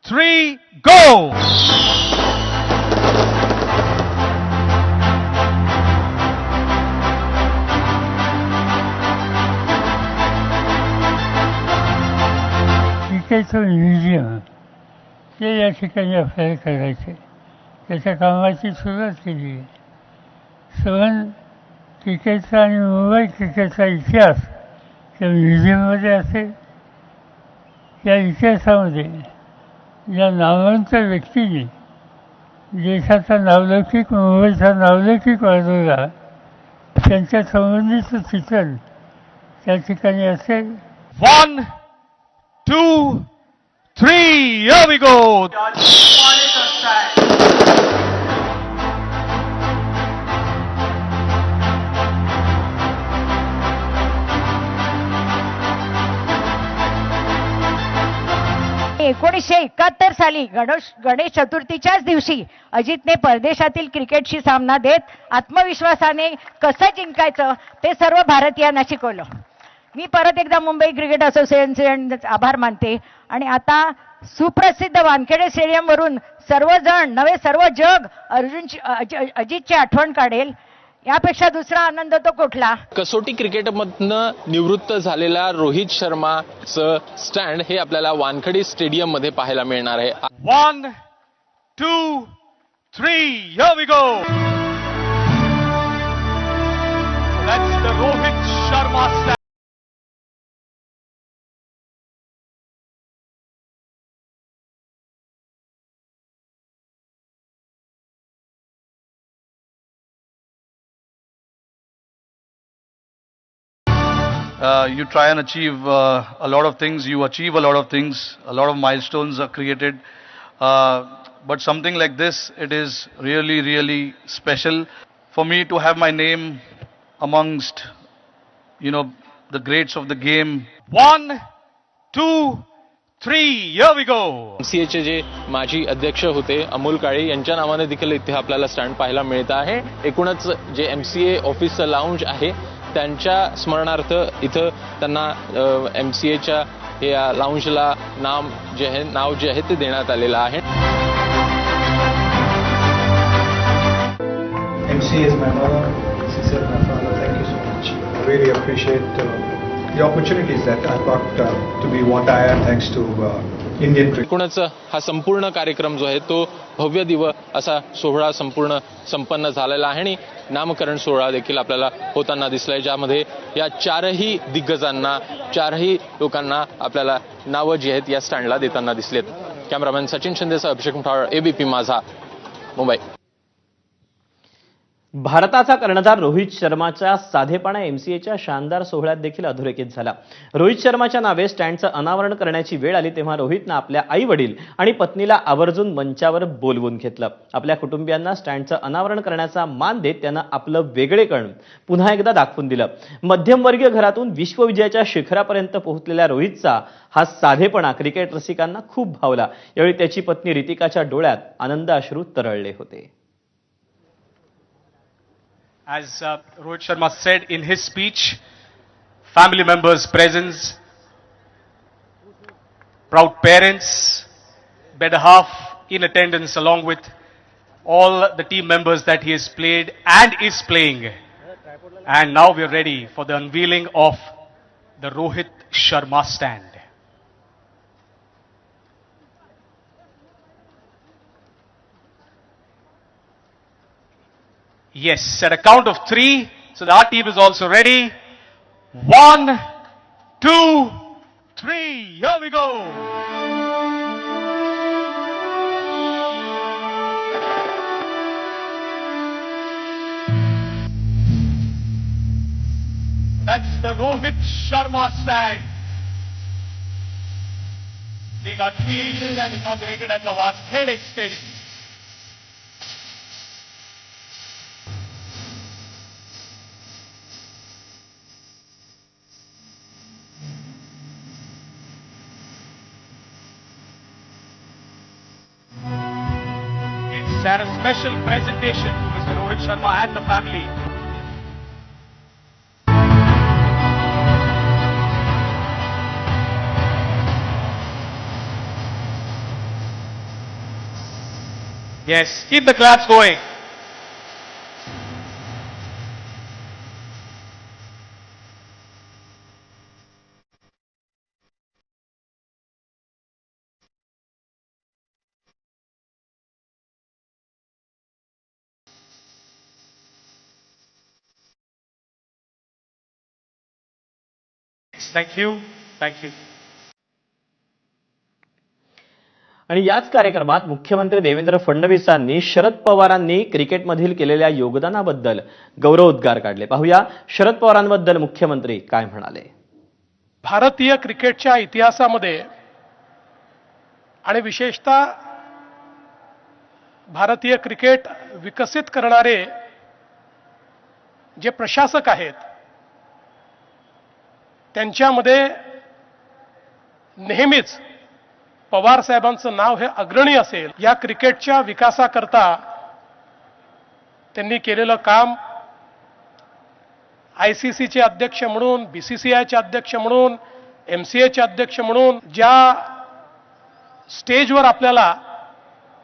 3, go! क्रिकेटचं museum ते या ठिकाणी आपल्याला करायचे, त्याच्या कामाची सुरुवात केली आहे. क्रिकेटचा आणि मुंबई क्रिकेटचा इतिहास त्या म्युझियममध्ये असेल. या इतिहासामध्ये या नामवंत व्यक्तीने देशाचा नावलौकिक, मुंबईचा नावलौकिक वाढवला, त्यांच्या संबंधीचं चित्रण त्या ठिकाणी असेल. 1, 2, 3, here we go! एकोणीसशे 71 साली गणेश चतुर्थीच्याच दिवशी अजितने परदेशातील क्रिकेटशी सामना देत आत्मविश्वासाने कसं जिंकायचं ते सर्व भारतीयांना शिकवलं. मी परत एकदा मुंबई क्रिकेट असोसिएशनचे आभार मानते. आणि आता सुप्रसिद्ध वानखेडे स्टेडियमवरून सर्वजण नवे सर्व जग अजितची आठवण काढेल. यापेक्षा दुसरा आनंद तो कुठला. कसोटी क्रिकेटमधनं निवृत्त झालेला रोहित शर्माचं स्टँड हे आपल्याला वानखडे स्टेडियम मध्ये पाहायला मिळणार आहे. 1, 2, 3, here we go! That's the Rohit Sharma stand. You try and achieve a lot of things, you achieve a lot of things, a lot of milestones are created, but something like this, it is really, really special for me to have my name amongst, the greats of the game. 1, 2, 3, here we go! MCAचे जे माजी अध्यक्ष होते अमोल काळे यांच्या नावाने देखील इथे आपल्याला stand पाहायला मिळत आहे. एकूणच जे MCA ऑफिसचं लाऊंज आहे त्यांच्या स्मरणार्थ इथं त्यांना MCAच्या या लाऊंजला नाव जे आहे ते देण्यात आलेलं आहे. MCA is my mother, this is my father. Thank you so much. I really appreciate the opportunities that I got to be what I am thanks to Indian cricket. एकूणच हा संपूर्ण कार्यक्रम जो आहे तो भव्य दिव्य असा सोहळा संपन्न झालेला आहे आणि नामकरण सोहळा देखील आपल्याला होताना दिसलाय, ज्यामध्ये या चारही दिग्गजांना, चारही लोकांना आपल्याला नावं जी आहेत या स्टँडला देताना दिसलेत. कॅमेरामॅन सचिन शिंदेसह अभिषेक मुठाळ, ABP माझा, मुंबई. भारताचा कर्णधार रोहित शर्माच्या साधेपणा MCAच्या शानदार सोहळ्यात देखील अधोरेखित झाला. रोहित शर्माच्या नावे स्टँडचं अनावरण करण्याची वेळ आली तेव्हा रोहितनं आपल्या आई-वडील आणि पत्नीला आवर्जून मंचावर बोलवून घेतलं. आपल्या कुटुंबियांना स्टँडचं अनावरण करण्याचा मान देत त्यानं आपलं वेगळेपण पुन्हा एकदा दाखवून दिलं. मध्यमवर्गीय घरातून विश्वविजयाच्या शिखरापर्यंत पोहोचलेल्या रोहितचा हा साधेपणा क्रिकेट रसिकांना खूप भावला. यावेळी त्याची पत्नी रितिकाच्या डोळ्यात आनंद अश्रू तरळले होते. As Rohit Sharma said in his speech, family members' presence, proud parents, better half in attendance along with all the team members that he has played and is playing. And now we are ready for the unveiling of the Rohit Sharma stand. Yes, at a count of 3, so our team is also ready. 1, 2, 3, here we go! That's the Rohit Sharma stand. They got created and inaugurated at the Wankhede Stadium. And a special presentation to Mr. Rohit Sharma and the family. Yes, keep the claps going. Thank you. Thank you. आणि याच कार्यक्रमात मुख्यमंत्री देवेंद्र फडणवीसांनी शरद पवारांनी क्रिकेटमधील केलेल्या योगदानाबद्दल गौरवोद्गार काढले. पाहूया शरद पवारांबद्दल मुख्यमंत्री काय म्हणाले. भारतीय क्रिकेटच्या इतिहासामध्ये आणि विशेषतः भारतीय क्रिकेट विकसित करणारे जे प्रशासक आहेत त्यांच्यामध्ये नेहमीच पवार साहेबांचं नाव हे अग्रणी असेल. या क्रिकेटच्या विकासाकरता त्यांनी केलेलं काम ICCचे अध्यक्ष म्हणून, BCCIचे अध्यक्ष म्हणून, MCAचे अध्यक्ष म्हणून ज्या स्टेजवर आपल्याला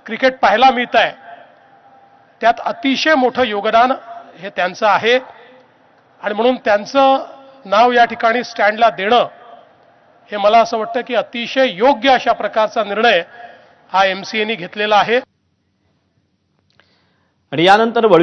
क्रिकेट पाहायला मिळत आहे त्यात अतिशय मोठं योगदान हे त्यांचं आहे आणि म्हणून त्यांचं नाव या ठिकाणी स्टँडला देणं हे मला असं वाटतं की अतिशय योग्य अशा प्रकारचा निर्णय हा MCAने घेतलेला आहे. आणि यानंतर वळूया